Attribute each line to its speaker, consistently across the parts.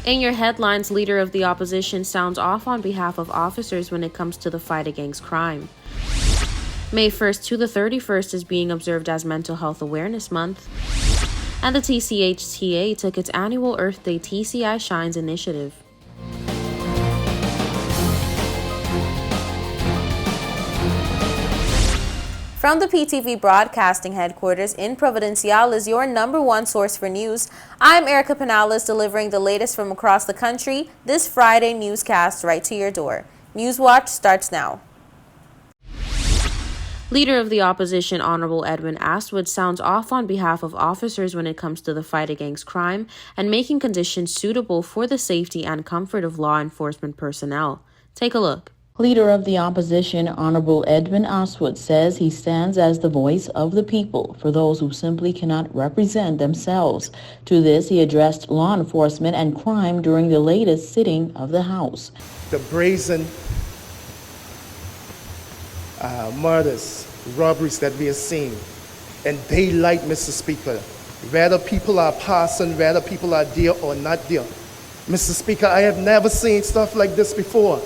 Speaker 1: In your headlines, leader of the opposition sounds off on behalf of officers when it comes to the fight against crime. May 1st to the 31st is being observed as Mental Health Awareness Month. And the TCHTA took its annual Earth Day TCI Shines initiative. From the PTV Broadcasting Headquarters in Providencial is your #1 source for news. I'm Erica Penales, delivering the latest from across the country. This Friday newscast right to your door. Newswatch starts now. Leader of the opposition, Honorable Edwin Astwood, sounds off on behalf of officers when it comes to the fight against crime and making conditions suitable for the safety and comfort of law enforcement personnel. Take a look.
Speaker 2: Leader of the opposition, Honorable Edwin Astwood, says he stands as the voice of the people for those who simply cannot represent themselves. To this, he addressed law enforcement and crime during the latest sitting of the House.
Speaker 3: The brazen murders, robberies that we have seen in daylight, Mr. Speaker, whether people are passing, whether people are there or not there. Mr. Speaker, I have never seen stuff like this before.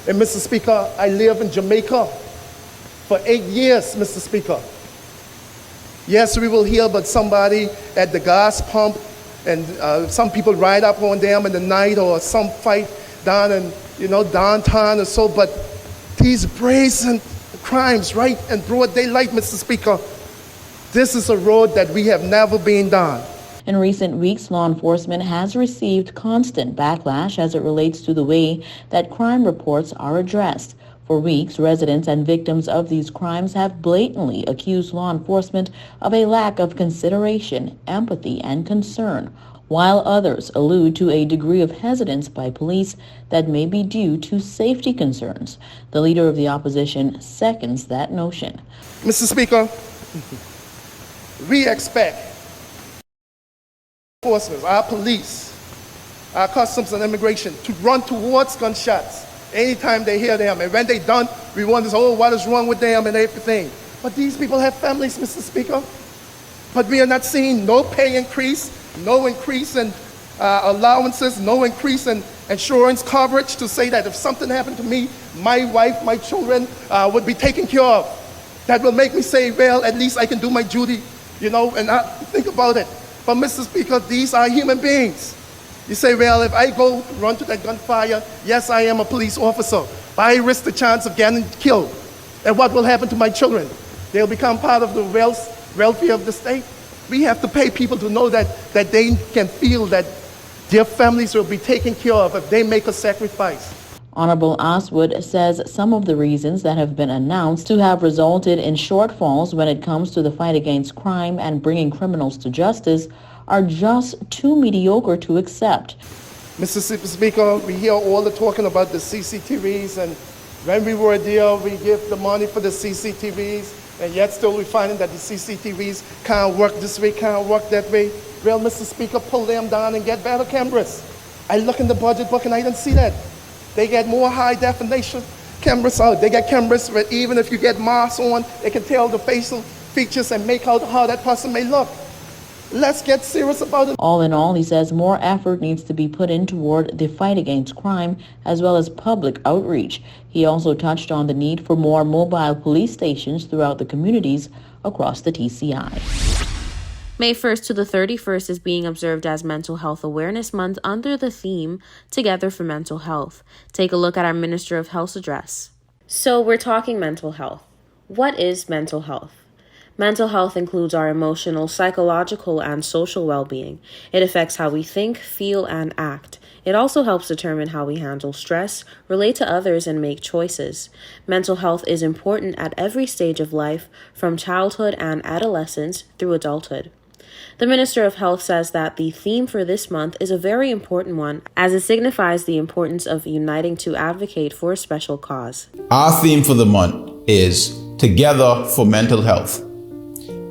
Speaker 3: And Mr. Speaker, I live in Jamaica for 8 years, Mr. Speaker. Yes, we will hear about somebody at the gas pump and some people ride up on them in the night or some fight down in, downtown or so, but these brazen crimes right in broad daylight, Mr. Speaker, this is a road that we have never been down.
Speaker 2: In recent weeks, law enforcement has received constant backlash as it relates to the way that crime reports are addressed. For weeks, residents and victims of these crimes have blatantly accused law enforcement of a lack of consideration, empathy, and concern, while others allude to a degree of hesitance by police that may be due to safety concerns. The leader of the opposition seconds that notion.
Speaker 3: Mr. Speaker, we expect enforcement, our police, our customs and immigration to run towards gunshots anytime they hear them. And when they're done, we wonder, what is wrong with them and everything. But these people have families, Mr. Speaker. But we are not seeing no pay increase, no increase in allowances, no increase in insurance coverage to say that if something happened to me, my wife, my children would be taken care of. That will make me say, well, at least I can do my duty, and not think about it. But Mr. Speaker, these are human beings. You say, well, if I go run to that gunfire, yes, I am a police officer, but I risk the chance of getting killed. And what will happen to my children? They'll become part of the welfare of the state. We have to pay people to know that they can feel that their families will be taken care of if they make a sacrifice.
Speaker 2: Honorable Astwood says some of the reasons that have been announced to have resulted in shortfalls when it comes to the fight against crime and bringing criminals to justice are just too mediocre to accept.
Speaker 3: Mr. Speaker, we hear all the talking about the CCTVs, and when we were there, we give the money for the CCTVs, and yet still we're finding that the CCTVs can't work this way, can't work that way. Well, Mr. Speaker, pull them down and get better cameras. I look in the budget book and I didn't see that. They get more high definition cameras out. They get cameras where even if you get masks on, they can tell the facial features and make out how that person may look. Let's get serious about it.
Speaker 2: All in all, he says more effort needs to be put in toward the fight against crime as well as public outreach. He also touched on the need for more mobile police stations throughout the communities across the TCI.
Speaker 1: May 1st to the 31st is being observed as Mental Health Awareness Month under the theme Together for Mental Health. Take a look at our Minister of Health's address. So we're talking mental health. What is mental health? Mental health includes our emotional, psychological, and social well-being. It affects how we think, feel, and act. It also helps determine how we handle stress, relate to others, and make choices. Mental health is important at every stage of life, from childhood and adolescence through adulthood. The Minister of Health says that the theme for this month is a very important one, as it signifies the importance of uniting to advocate for a special cause.
Speaker 4: Our theme for the month is Together for Mental Health.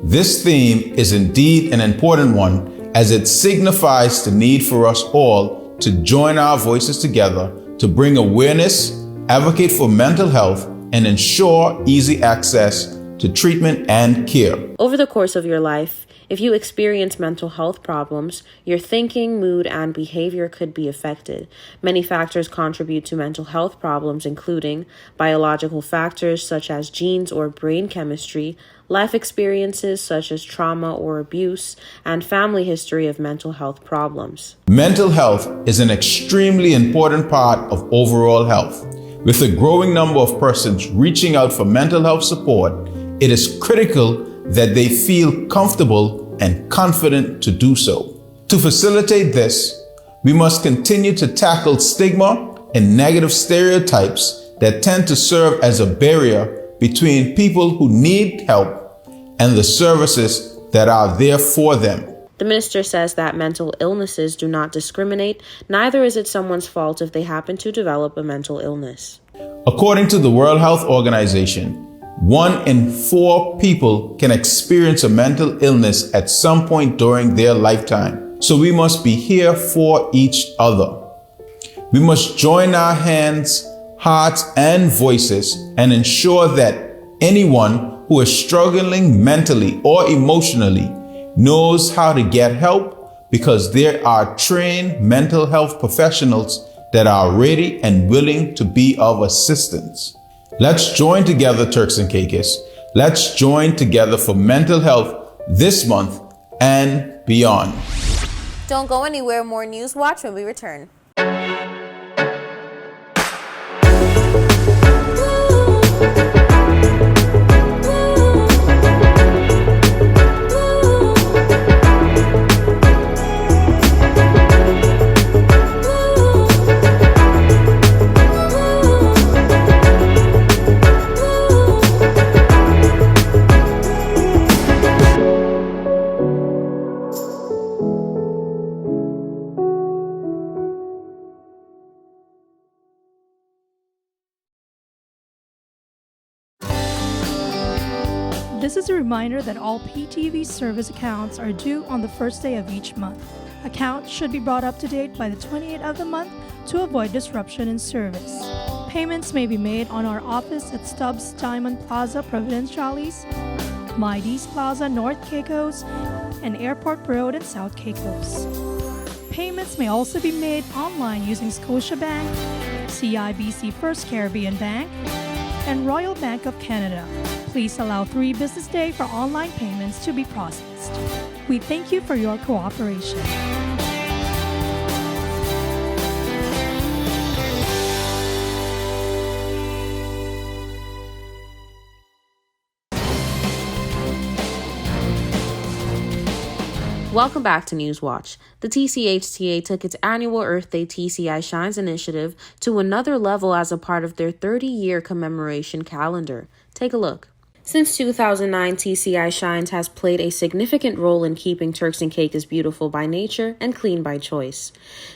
Speaker 4: This theme is indeed an important one, as it signifies the need for us all to join our voices together to bring awareness, advocate for mental health, and ensure easy access to treatment and care.
Speaker 1: Over the course of your life, If you experience mental health problems, your thinking, mood, and behavior could be affected. Many factors contribute to mental health problems, including biological factors such as genes or brain chemistry, life experiences such as trauma or abuse, and family history of mental health problems.
Speaker 4: Mental health is an extremely important part of overall health. With a growing number of persons reaching out for mental health support, it is critical that they feel comfortable and confident to do so. To facilitate this, we must continue to tackle stigma and negative stereotypes that tend to serve as a barrier between people who need help and the services that are there for them.
Speaker 1: The minister says that mental illnesses do not discriminate, neither is it someone's fault if they happen to develop a mental illness.
Speaker 4: According to the World Health Organization, 1 in 4 people can experience a mental illness at some point during their lifetime. So we must be here for each other. We must join our hands, hearts, and voices and ensure that anyone who is struggling mentally or emotionally knows how to get help, because there are trained mental health professionals that are ready and willing to be of assistance. Let's join together, Turks and Caicos. Let's join together for mental health this month and beyond.
Speaker 1: Don't go anywhere. More News Watch when we return.
Speaker 5: This is a reminder that all PTV service accounts are due on the first day of each month. Accounts should be brought up to date by the 28th of the month to avoid disruption in service. Payments may be made on our office at Stubbs Diamond Plaza, Providenciales, Mides Plaza, North Caicos, and Airport Road in South Caicos. Payments may also be made online using Scotiabank, CIBC First Caribbean Bank, and Royal Bank of Canada. Please allow 3 business days for online payments to be processed. We thank you for your cooperation.
Speaker 1: Welcome back to News Watch. The TCHTA took its annual Earth Day TCI Shines initiative to another level as a part of their 30-year commemoration calendar. Take a look. Since 2009, TCI Shines has played a significant role in keeping Turks and Caicos beautiful by nature and clean by choice.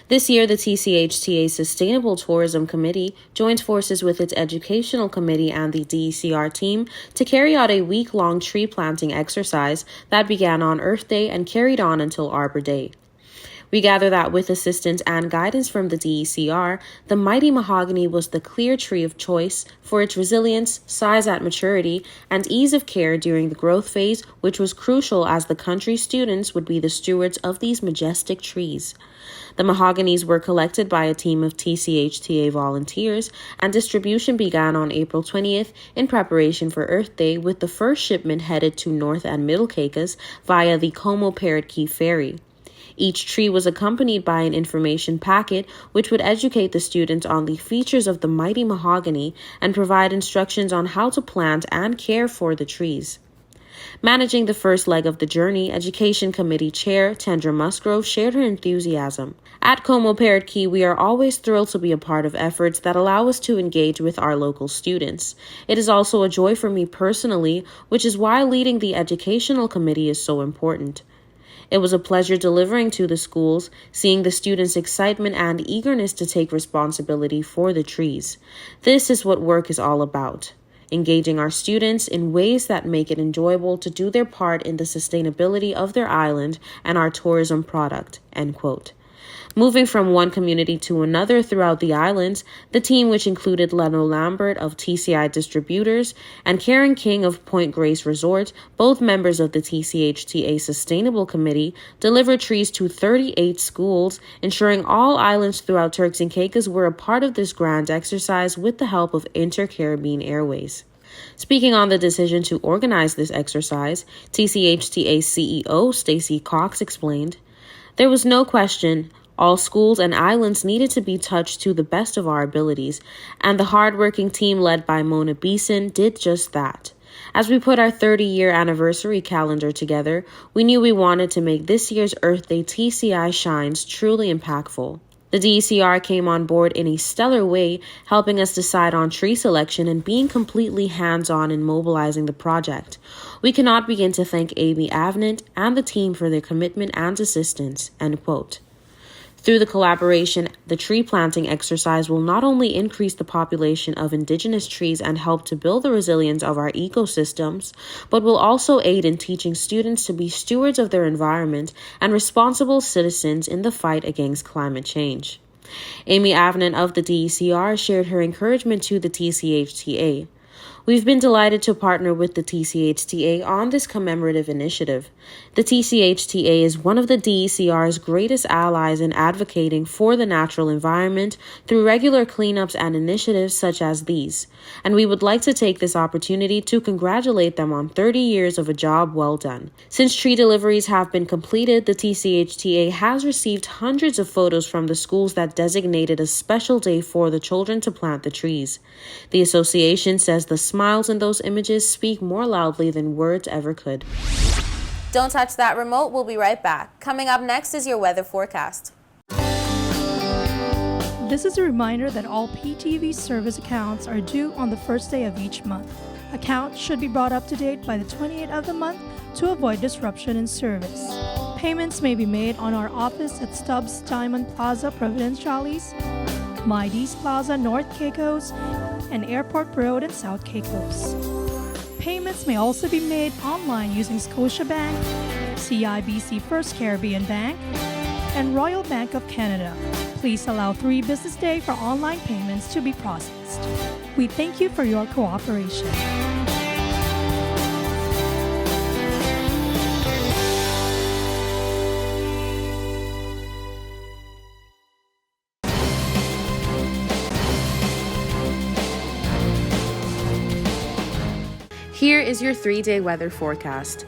Speaker 1: This year, the TCHTA Sustainable Tourism Committee joins forces with its Educational Committee and the DECR team to carry out a week-long tree planting exercise that began on Earth Day and carried on until Arbor Day. We gather that with assistance and guidance from the DECR, the mighty mahogany was the clear tree of choice for its resilience, size at maturity, and ease of care during the growth phase, which was crucial as the country's students would be the stewards of these majestic trees. The mahoganies were collected by a team of TCHTA volunteers, and distribution began on April 20th in preparation for Earth Day, with the first shipment headed to North and Middle Caicos via the Como Parrot Key Ferry. Each tree was accompanied by an information packet which would educate the students on the features of the mighty mahogany and provide instructions on how to plant and care for the trees. Managing the first leg of the journey, Education Committee Chair Tendra Musgrove shared her enthusiasm. At Como Parrot Key, we are always thrilled to be a part of efforts that allow us to engage with our local students. It is also a joy for me personally, which is why leading the Educational Committee is so important. It was a pleasure delivering to the schools, seeing the students' excitement and eagerness to take responsibility for the trees. This is what work is all about. Engaging our students in ways that make it enjoyable to do their part in the sustainability of their island and our tourism product, end quote. Moving from one community to another throughout the islands, the team, which included Leno Lambert of TCI Distributors and Karen King of Point Grace Resort, both members of the TCHTA Sustainable Committee, delivered trees to 38 schools, ensuring all islands throughout Turks and Caicos were a part of this grand exercise with the help of Inter-Caribbean Airways. Speaking on the decision to organize this exercise, TCHTA CEO Stacey Cox explained, "There was no question. All schools and islands needed to be touched to the best of our abilities, and the hardworking team led by Mona Beeson did just that. As we put our 30-year anniversary calendar together, we knew we wanted to make this year's Earth Day TCI Shines truly impactful." The DECR came on board in a stellar way, helping us decide on tree selection and being completely hands-on in mobilizing the project. We cannot begin to thank Amy Avnant and the team for their commitment and assistance." End quote. Through the collaboration, the tree planting exercise will not only increase the population of indigenous trees and help to build the resilience of our ecosystems, but will also aid in teaching students to be stewards of their environment and responsible citizens in the fight against climate change. Amy Avnant of the DECR shared her encouragement to the TCHTA. "We've been delighted to partner with the TCHTA on this commemorative initiative. The TCHTA is one of the DECR's greatest allies in advocating for the natural environment through regular cleanups and initiatives such as these, and we would like to take this opportunity to congratulate them on 30 years of a job well done. Since tree deliveries have been completed, the TCHTA has received hundreds of photos from the schools that designated a special day for the children to plant the trees. The association says the smiles in those images speak more loudly than words ever could."
Speaker 6: Don't touch that remote. We'll be right back. Coming up next is your weather forecast.
Speaker 5: This is a reminder that all PTV service accounts are due on the first day of each month. Accounts should be brought up to date by the 28th of the month to avoid disruption in service. Payments may be made on our office at Stubbs Diamond Plaza Providenciales, Mides Plaza North Caicos, and Airport Road in South Caicos. Payments may also be made online using Scotiabank, CIBC First Caribbean Bank, and Royal Bank of Canada. Please allow 3 business days for online payments to be processed. We thank you for your cooperation.
Speaker 1: Here is your 3-day weather forecast.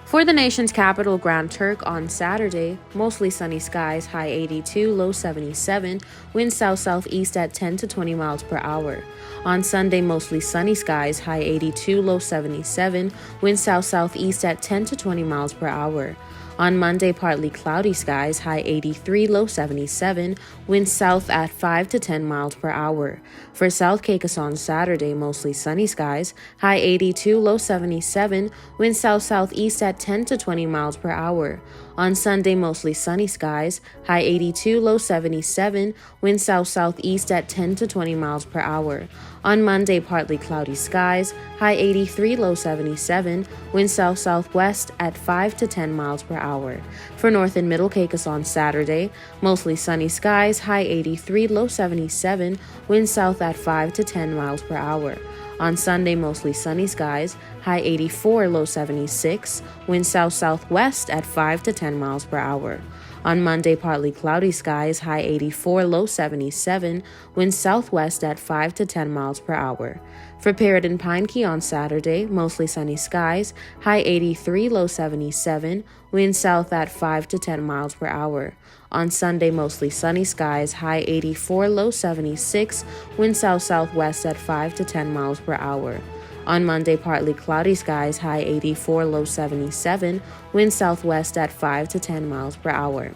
Speaker 1: For the nation's capital, Grand Turk, on Saturday, mostly sunny skies, high 82, low 77, winds south-southeast at 10 to 20 miles per hour. On Sunday, mostly sunny skies, high 82, low 77, winds south-southeast at 10 to 20 miles per hour. On Monday, partly cloudy skies, high 83, low 77, winds south at 5 to 10 miles per hour. For South Caicos on Saturday, mostly sunny skies, high 82, low 77, winds south-southeast at 10 to 20 miles per hour. On Sunday, mostly sunny skies, high 82, low 77, winds south-southeast at 10 to 20 miles per hour. On Monday, partly cloudy skies, high 83, low 77, winds south-southwest at 5 to 10 miles per hour. For North and Middle Caicos on Saturday, mostly sunny skies, high 83, low 77, winds south at 5 to 10 miles per hour. On Sunday, mostly sunny skies, high 84, low 76, winds south-southwest at 5 to 10 miles per hour. On Monday, partly cloudy skies, high 84, low 77, winds southwest at 5 to 10 miles per hour. For Parrot and Pine Key on Saturday, mostly sunny skies, high 83, low 77, winds south at 5 to 10 miles per hour. On Sunday, mostly sunny skies, high 84, low 76, winds south-southwest at 5 to 10 miles per hour. On Monday, partly cloudy skies, high 84, low 77, winds southwest at 5 to 10 miles per hour.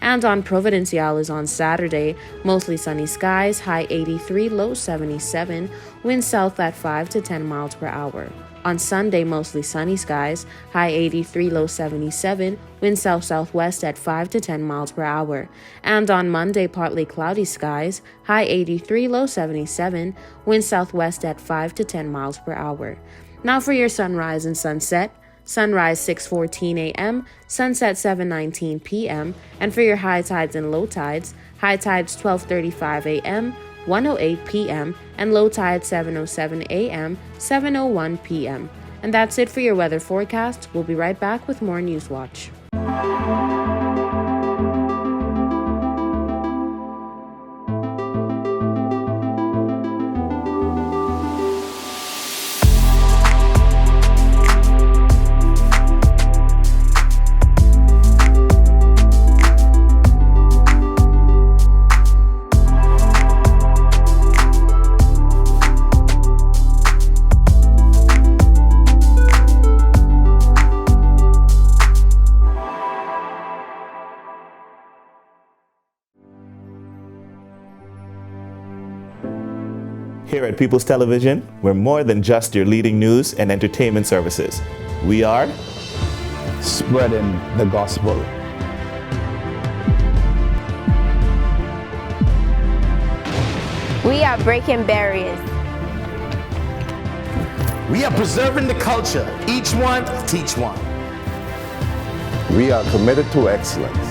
Speaker 1: And on Providenciales on Saturday, mostly sunny skies, high 83, low 77, winds south at 5 to 10 miles per hour. On Sunday, mostly sunny skies, high 83, low 77, winds south-southwest at 5 to 10 miles per hour. And on Monday, partly cloudy skies, high 83, low 77, winds southwest at 5 to 10 miles per hour. Now for your sunrise and sunset. sunrise 6:14 a.m., sunset 7:19 p.m., and for your high tides and low tides, high tides 12:35 a.m., 1:08 p.m., and low tide 7:07 a.m., 7:01 p.m. And that's it for your weather forecast. We'll be right back with more Newswatch.
Speaker 7: Here at People's Television, we're more than just your leading news and entertainment services. We are
Speaker 8: spreading the gospel.
Speaker 9: We are breaking barriers.
Speaker 10: We are preserving the culture. Each one, teach one.
Speaker 8: We are committed to excellence.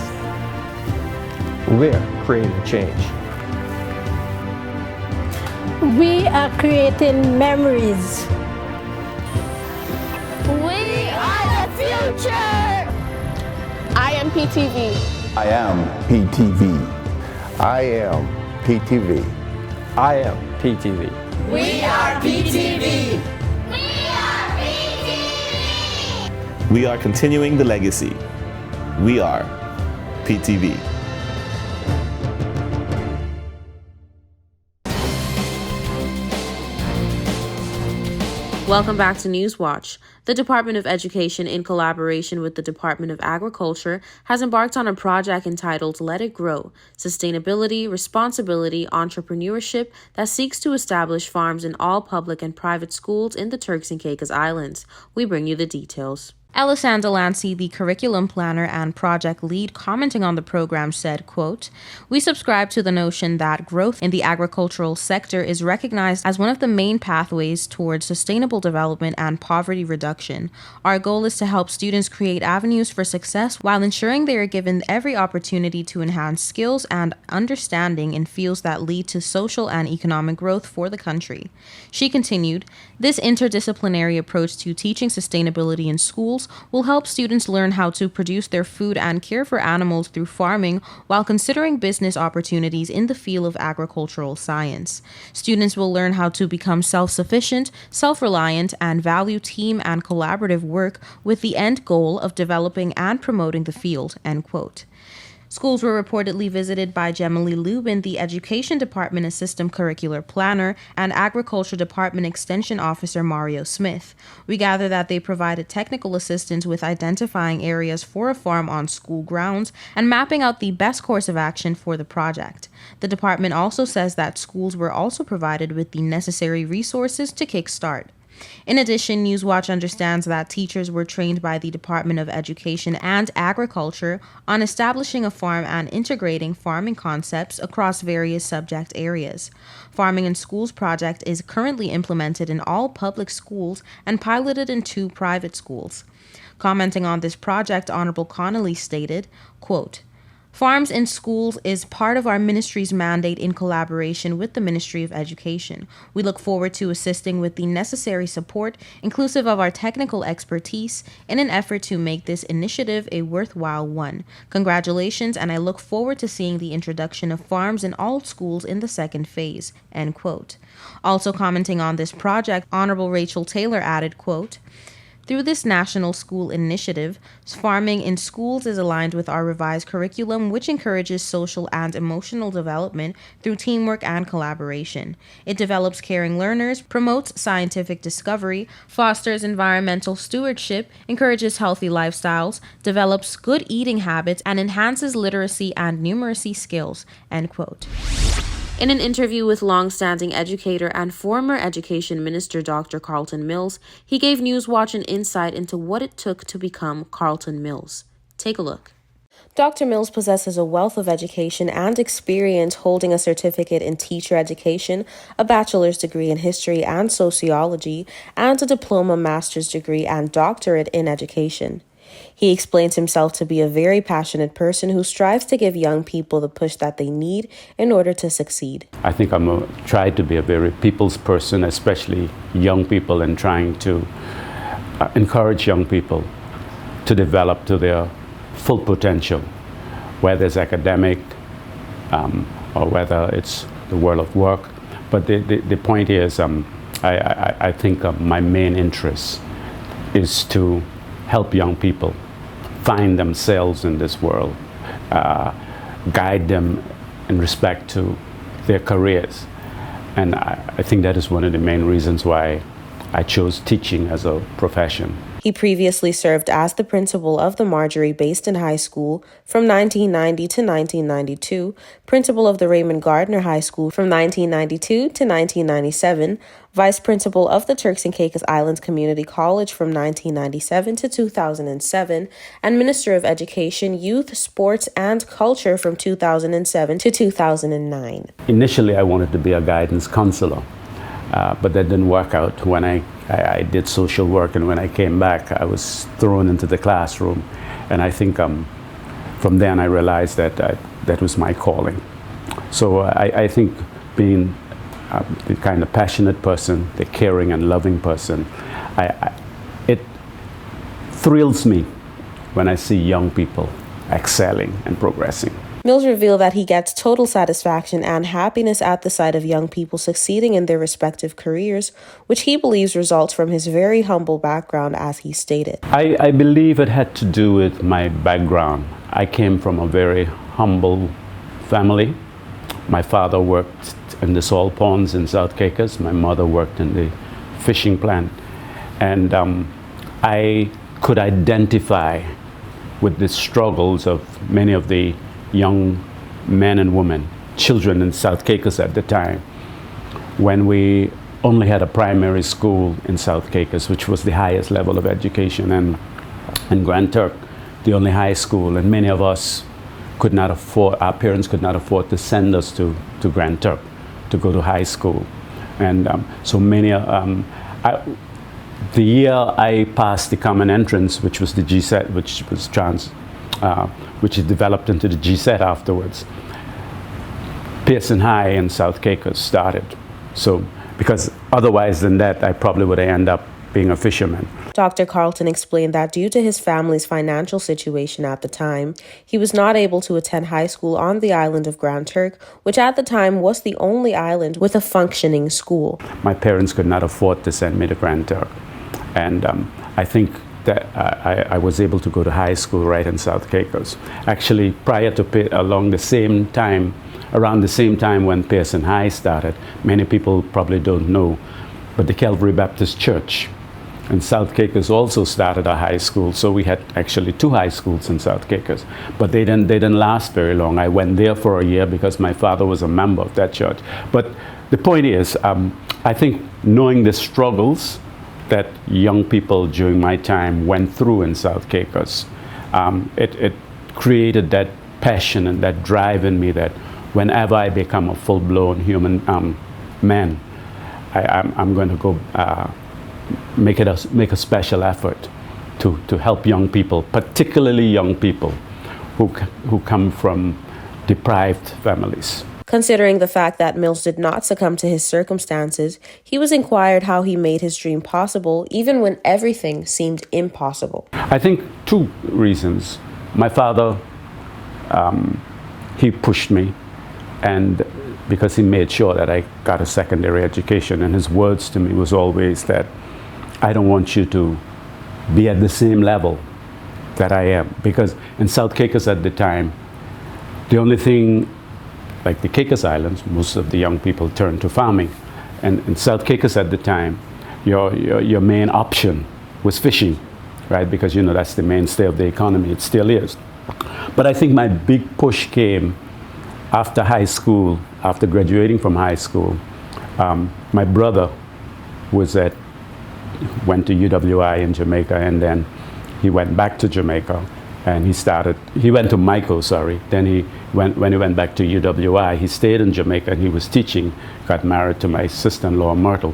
Speaker 11: We're creating change.
Speaker 12: We are creating memories.
Speaker 9: We are the future.
Speaker 13: I am PTV.
Speaker 8: I am PTV. I am PTV.
Speaker 11: I am PTV.
Speaker 9: We are PTV.
Speaker 7: We are continuing the legacy. We are PTV.
Speaker 1: Welcome back to Newswatch. The Department of Education, in collaboration with the Department of Agriculture, has embarked on a project entitled Let It Grow: Sustainability, Responsibility, Entrepreneurship that seeks to establish farms in all public and private schools in the Turks and Caicos Islands. We bring you the details. Elisanda Lancy, the curriculum planner and project lead, commenting on the program, said, quote, "We subscribe to the notion that growth in the agricultural sector is recognized as one of the main pathways towards sustainable development and poverty reduction. Our goal is to help students create avenues for success while ensuring they are given every opportunity to enhance skills and understanding in fields that lead to social and economic growth for the country." She continued, "This interdisciplinary approach to teaching sustainability in schools will help students learn how to produce their food and care for animals through farming while considering business opportunities in the field of agricultural science. Students will learn how to become self-sufficient, self-reliant, and value team and collaborative work with the end goal of developing and promoting the field," end quote. Schools were reportedly visited by Gemily Lubin, the Education Department Assistant Curricular Planner, and Agriculture Department Extension Officer Mario Smith. We gather that they provided technical assistance with identifying areas for a farm on school grounds and mapping out the best course of action for the project. The department also says that schools were also provided with the necessary resources to kickstart. In addition, Newswatch understands that teachers were trained by the Department of Education and Agriculture on establishing a farm and integrating farming concepts across various subject areas. Farming in Schools project is currently implemented in all public schools and piloted in 2 private schools. Commenting on this project, Honorable Connolly stated, quote, "Farms in Schools is part of our ministry's mandate in collaboration with the Ministry of Education. We look forward to assisting with the necessary support, inclusive of our technical expertise, in an effort to make this initiative a worthwhile one. Congratulations, and I look forward to seeing the introduction of farms in all schools in the second phase," end quote. Also commenting on this project, Honorable Rachel Taylor added, quote, "Through this national school initiative, farming in schools is aligned with our revised curriculum, which encourages social and emotional development through teamwork and collaboration. It develops caring learners, promotes scientific discovery, fosters environmental stewardship, encourages healthy lifestyles, develops good eating habits, and enhances literacy and numeracy skills," end quote. In an interview with long-standing educator and former Education Minister Dr. Carlton Mills, he gave Newswatch an insight into what it took to become Carlton Mills. Take a look. Dr. Mills possesses a wealth of education and experience, holding a certificate in teacher education, a bachelor's degree in history and sociology, and a diploma, master's degree, and doctorate in education. He explains himself to be a very passionate person who strives to give young people the push that they need in order to succeed.
Speaker 14: I think I'm trying to be a very people's person, especially young people, and trying to encourage young people to develop to their full potential, whether it's academic or whether it's the world of work. But the point is, I think my main interest is to help young people find themselves in this world, guide them in respect to their careers. And I think that is one of the main reasons why I chose teaching as a profession.
Speaker 1: He previously served as the principal of the Marjorie-Baston High School from 1990 to 1992, principal of the Raymond Gardner High School from 1992 to 1997, vice principal of the Turks and Caicos Islands Community College from 1997 to 2007, and Minister of Education, Youth, Sports, and Culture from 2007 to 2009.
Speaker 14: Initially, I wanted to be a guidance counselor, but that didn't work out. When I did social work, and when I came back, I was thrown into the classroom. And I think from then I realized that that was my calling. So I think being the kind of passionate person, the caring and loving person, it thrills me when I see young people excelling and progressing.
Speaker 1: Mills revealed that he gets total satisfaction and happiness at the sight of young people succeeding in their respective careers, which he believes results from his very humble background, as he stated.
Speaker 14: I believe it had to do with my background. I came from a very humble family. My father worked in the salt ponds in South Caicos. My mother worked in the fishing plant. And I could identify with the struggles of many of the young men and women, children in South Caicos at the time, when we only had a primary school in South Caicos, which was the highest level of education, and in Grand Turk, the only high school, and many of us could not afford, our parents could not afford to send us to Grand Turk to go to high school. And so many, the year I passed the common entrance, which was the GSET, which is developed into the GSET afterwards, Pearson High in South Caicos started. So, because otherwise than that, I probably would end up being a fisherman.
Speaker 1: Dr. Carlton explained that due to his family's financial situation at the time, he was not able to attend high school on the island of Grand Turk, which at the time was the only island with a functioning school.
Speaker 14: My parents could not afford to send me to Grand Turk. And I think that I was able to go to high school right in South Caicos. Actually, prior to around the same time when Pearson High started, many people probably don't know, but the Calvary Baptist Church in South Caicos also started a high school. So we had actually 2 high schools in South Caicos, but they didn't last very long. I went there for a year because my father was a member of that church. But the point is, I think knowing the struggles that young people during my time went through in South Caicos, it created that passion and that drive in me that whenever I become a full-blown human man, I'm going to go make a special effort to help young people, particularly young people who come from deprived families.
Speaker 1: Considering the fact that Mills did not succumb to his circumstances, he was inquired how he made his dream possible, even when everything seemed impossible.
Speaker 14: I think 2 reasons. My father, he pushed me, and because he made sure that I got a secondary education, and his words to me was always that I don't want you to be at the same level that I am. Because in South Caicos at the time, the only thing, like the Caicos Islands, most of the young people turned to farming. And in South Caicos at the time, your main option was fishing, right? Because, you know, that's the mainstay of the economy. It still is. But I think my big push came after high school, after graduating from high school. My brother went to UWI in Jamaica, and then he went back to Jamaica And he went to Caicos, Then when he went back to UWI, he stayed in Jamaica and he was teaching, got married to my sister-in-law, Myrtle.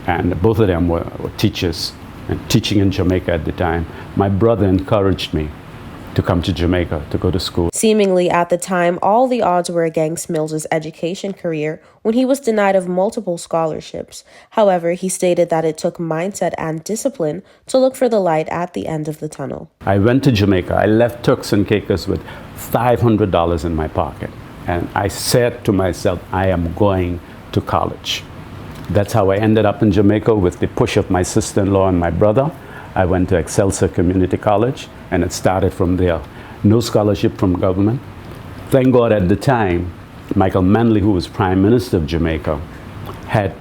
Speaker 14: And both of them were teachers and teaching in Jamaica at the time. My brother encouraged me to come to Jamaica to go to school.
Speaker 1: Seemingly at the time, all the odds were against Mills's education career when he was denied of multiple scholarships. However, he stated that it took mindset and discipline to look for the light at the end of the tunnel.
Speaker 14: I went to Jamaica. I left Turks and Caicos with $500 in my pocket. And I said to myself, I am going to college. That's how I ended up in Jamaica with the push of my sister-in-law and my brother. I went to Excelsior Community College, and it started from there. No scholarship from government. Thank God at the time, Michael Manley, who was Prime Minister of Jamaica, had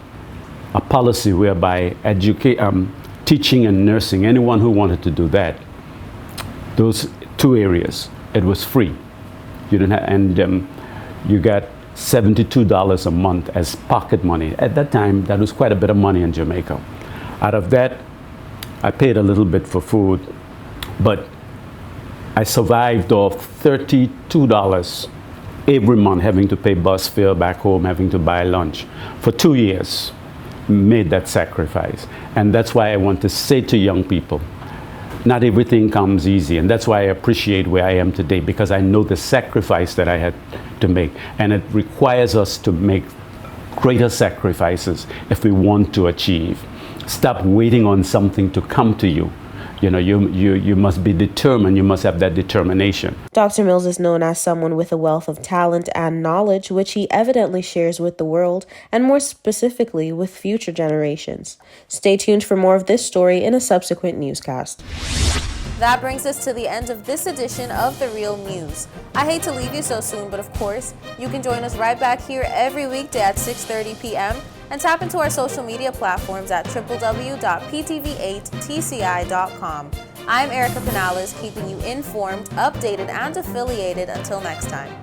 Speaker 14: a policy whereby teaching and nursing, anyone who wanted to do that, those two areas, it was free. You didn't have, and you got $72 a month as pocket money. At that time, that was quite a bit of money in Jamaica. Out of that, I paid a little bit for food, but I survived off $32 every month, having to pay bus fare back home, having to buy lunch. For 2 years, made that sacrifice. And that's why I want to say to young people, not everything comes easy. And that's why I appreciate where I am today, because I know the sacrifice that I had to make. And it requires us to make greater sacrifices if we want to achieve. Stop waiting on something to come to you. You must be determined. You must have that determination.
Speaker 1: Dr. Mills is known as someone with a wealth of talent and knowledge, which he evidently shares with the world, and more specifically with future generations. Stay tuned for more of this story in a subsequent newscast.
Speaker 6: That brings us to the end of this edition of The Real News. I hate to leave you so soon, but of course, you can join us right back here every weekday at 6:30 p.m. and tap into our social media platforms at www.ptv8tci.com. I'm Erica Pinales, keeping you informed, updated, and affiliated. Until next time.